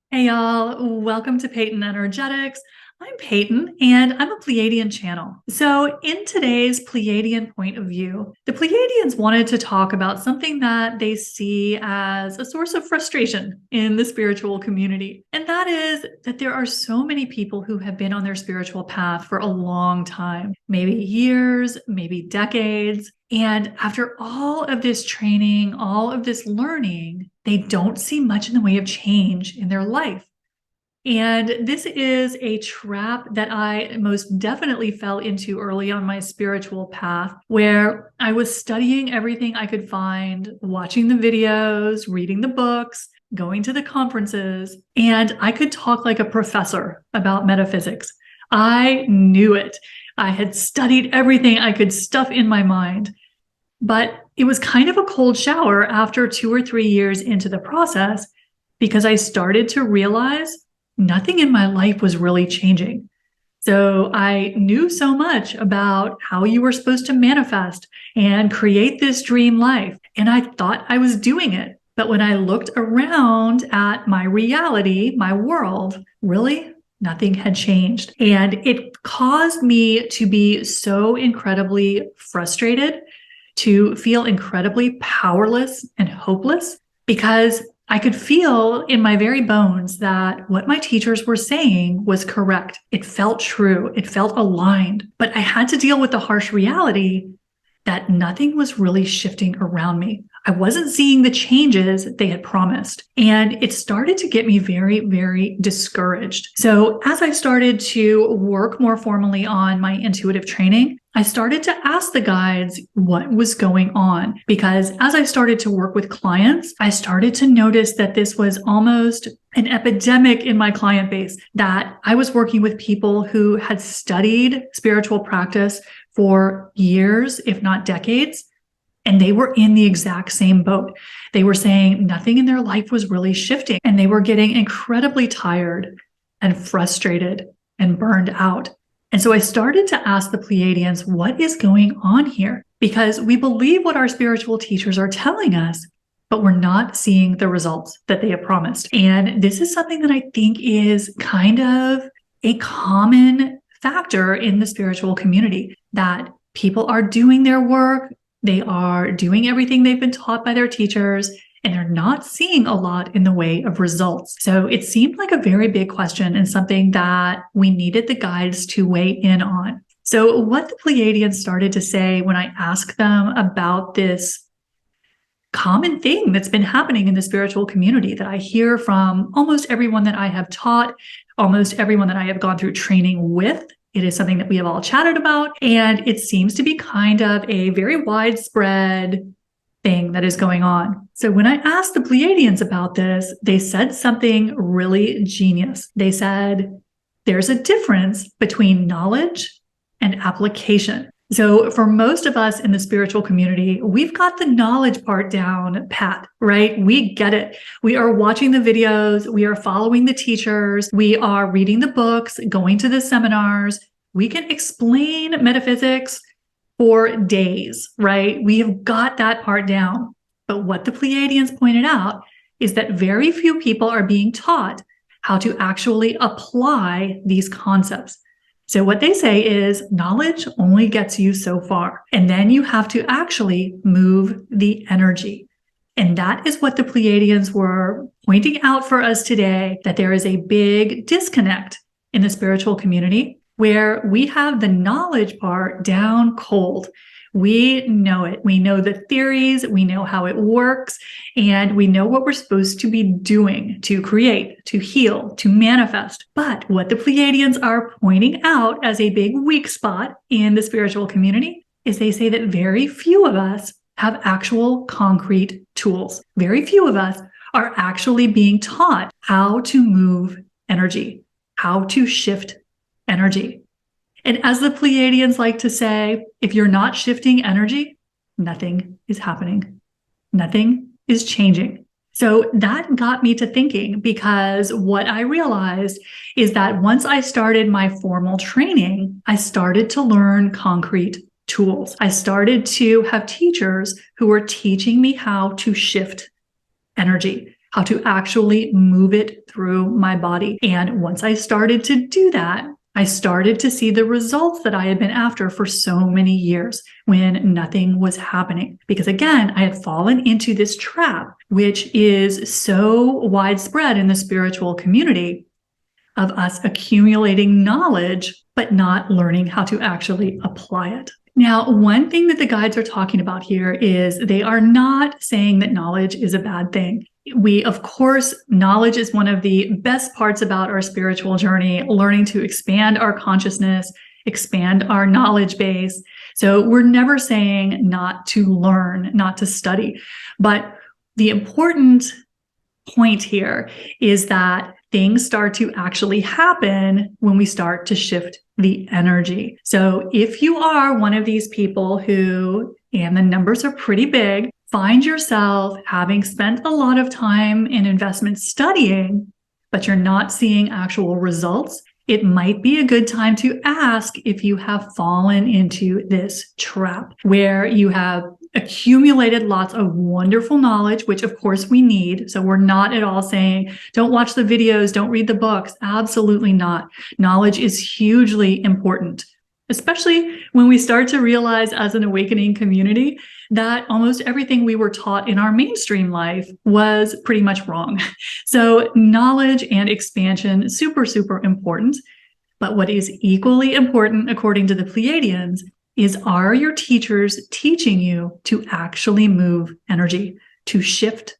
Hey y'all, welcome to Peyton Energetics. I'm Peyton and I'm a Pleiadian channel. So in today's Pleiadian point of view, the Pleiadians wanted to talk about something that they see as a source of frustration in the spiritual community. And that is that there are so many people who have been on their spiritual path for a long time, maybe years, maybe decades. And after all of this training, all of this learning, they don't see much in the way of change in their life. And this is a trap that I most definitely fell into early on my spiritual path, where I was studying everything I could find, watching the videos, reading the books, going to the conferences, and I could talk like a professor about metaphysics. I knew it. I had studied everything I could stuff in my mind. But it was kind of a cold shower after 2 or 3 years into the process, because I started to realize nothing in my life was really changing. So I knew so much about how you were supposed to manifest and create this dream life, and I thought I was doing it. But when I looked around at my reality, my world, really nothing had changed. And it caused me to be so incredibly frustrated, to feel incredibly powerless and hopeless, because I could feel in my very bones that what my teachers were saying was correct. It felt true. It felt aligned. But I had to deal with the harsh reality that nothing was really shifting around me. I wasn't seeing the changes they had promised. And it started to get me very, very discouraged. So as I started to work more formally on my intuitive training, I started to ask the guides what was going on, because as I started to work with clients, I started to notice that this was almost an epidemic in my client base, that I was working with people who had studied spiritual practice for years, if not decades, and they were in the exact same boat. They were saying nothing in their life was really shifting, and they were getting incredibly tired and frustrated and burned out. And so I started to ask the Pleiadians, what is going on here? Because we believe what our spiritual teachers are telling us, but we're not seeing the results that they have promised. And this is something that I think is kind of a common factor in the spiritual community, that people are doing their work, they are doing everything they've been taught by their teachers, and they're not seeing a lot in the way of results. So it seemed like a very big question and something that we needed the guides to weigh in on. So what the Pleiadians started to say when I asked them about this common thing that's been happening in the spiritual community that I hear from almost everyone that I have taught, almost everyone that I have gone through training with. It is something that we have all chatted about, and it seems to be kind of a very widespread thing that is going on. So when I asked the Pleiadians about this, they said something really genius. They said, there's a difference between knowledge and application. So for most of us in the spiritual community, we've got the knowledge part down pat, right? We get it. We are watching the videos. We are following the teachers. We are reading the books, going to the seminars. We can explain metaphysics for days, right? We have got that part down. But what the Pleiadians pointed out is that very few people are being taught how to actually apply these concepts. So what they say is knowledge only gets you so far, and then you have to actually move the energy. And that is what the Pleiadians were pointing out for us today, that there is a big disconnect in the spiritual community where we have the knowledge part down cold. We know it. We know the theories, we know how it works, and we know what we're supposed to be doing to create, to heal, to manifest. But what the Pleiadians are pointing out as a big weak spot in the spiritual community is they say that very few of us have actual concrete tools. Very few of us are actually being taught how to move energy, how to shift energy. And as the Pleiadians like to say, if you're not shifting energy, nothing is happening. Nothing is changing. So that got me to thinking, because what I realized is that once I started my formal training, I started to learn concrete tools. I started to have teachers who were teaching me how to shift energy. how to actually move it through my body. And once I started to do that, I started to see the results that I had been after for so many years when nothing was happening. Because again, I had fallen into this trap, which is so widespread in the spiritual community, of us accumulating knowledge, but not learning how to actually apply it. Now, one thing that the guides are talking about here is they are not saying that knowledge is a bad thing. Of course, knowledge is one of the best parts about our spiritual journey, learning to expand our consciousness, expand our knowledge base. So we're never saying not to learn, not to study. But the important point here is that things start to actually happen when we start to shift the energy. So if you are one of these people who, and the numbers are pretty big, find yourself having spent a lot of time and investment studying, but you're not seeing actual results, it might be a good time to ask if you have fallen into this trap where you have accumulated lots of wonderful knowledge, which of course we need. So we're not at all saying, don't watch the videos, don't read the books. Absolutely not. Knowledge is hugely important, especially when we start to realize as an awakening community that almost everything we were taught in our mainstream life was pretty much wrong. So knowledge and expansion, super, super important. But what is equally important, according to the Pleiadians, is are your teachers teaching you to actually move energy, to shift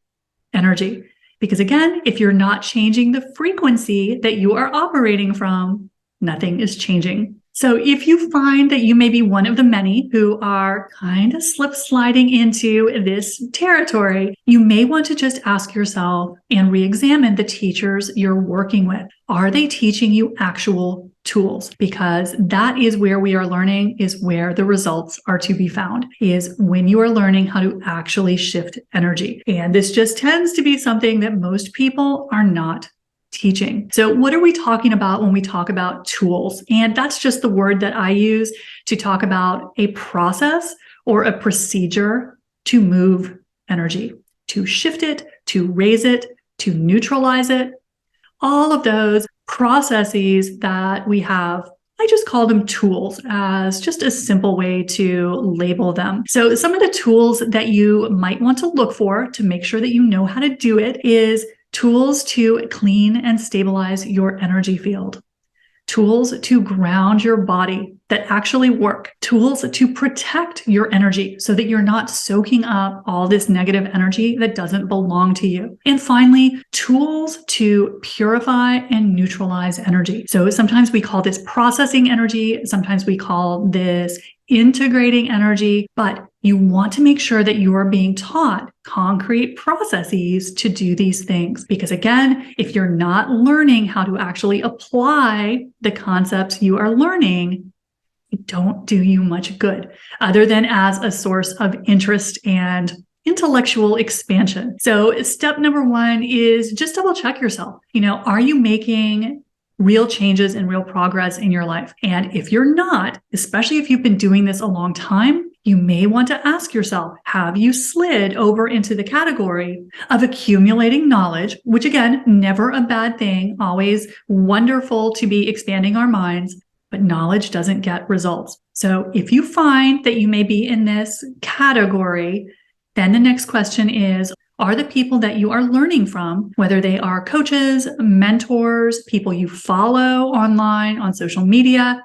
energy? Because again, if you're not changing the frequency that you are operating from, nothing is changing. So if you find that you may be one of the many who are kind of sliding into this territory, you may want to just ask yourself and re-examine the teachers you're working with. Are they teaching you actual tools? Because that is where we are learning, is where the results are to be found, is when you are learning how to actually shift energy. And this just tends to be something that most people are not teaching. So what are we talking about when we talk about tools? And that's just the word that I use to talk about a process or a procedure to move energy, to shift it, to raise it, to neutralize it. All of those processes that we have, I just call them tools as just a simple way to label them. So some of the tools that you might want to look for to make sure that you know how to do it is tools to clean and stabilize your energy field, tools to ground your body that actually work, tools to protect your energy so that you're not soaking up all this negative energy that doesn't belong to you. And finally, tools to purify and neutralize energy. So sometimes we call this processing energy, sometimes we call this integrating energy, but you want to make sure that you are being taught concrete processes to do these things. Because again, if you're not learning how to actually apply the concepts you are learning, it don't do you much good other than as a source of interest and intellectual expansion. So step number one is just double check yourself. Are you making real changes and real progress in your life? And if you're not, especially if you've been doing this a long time, you may want to ask yourself, have you slid over into the category of accumulating knowledge, which again, never a bad thing, always wonderful to be expanding our minds, but knowledge doesn't get results. So if you find that you may be in this category, then the next question is, are the people that you are learning from, whether they are coaches, mentors, people you follow online on social media,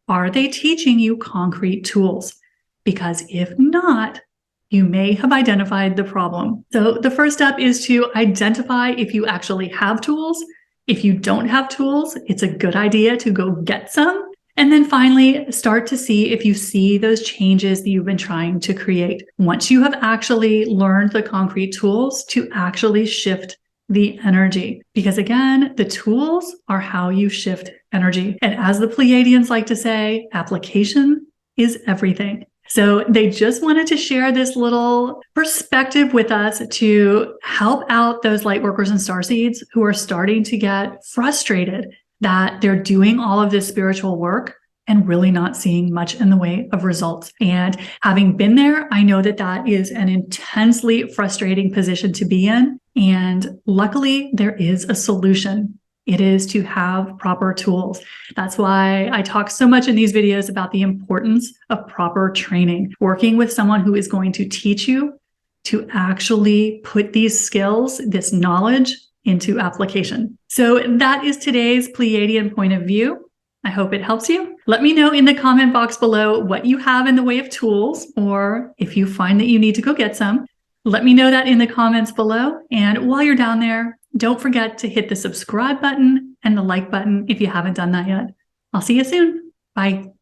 are they teaching you concrete tools? Because if not, you may have identified the problem. So the first step is to identify if you actually have tools. If you don't have tools, it's a good idea to go get some. And then finally, start to see if you see those changes that you've been trying to create. Once you have actually learned the concrete tools to actually shift the energy. Because again, the tools are how you shift energy. And as the Pleiadians like to say, application is everything. So they just wanted to share this little perspective with us to help out those light workers and starseeds who are starting to get frustrated that they're doing all of this spiritual work and really not seeing much in the way of results. And having been there, I know that that is an intensely frustrating position to be in. And luckily, there is a solution. It is to have proper tools. That's why I talk so much in these videos about the importance of proper training, working with someone who is going to teach you to actually put these skills, this knowledge, into application. So that is today's Pleiadian point of view. I hope it helps you. Let me know in the comment box below what you have in the way of tools, or if you find that you need to go get some. Let me know that in the comments below. And while you're down there, don't forget to hit the subscribe button and the like button if you haven't done that yet. I'll see you soon. Bye.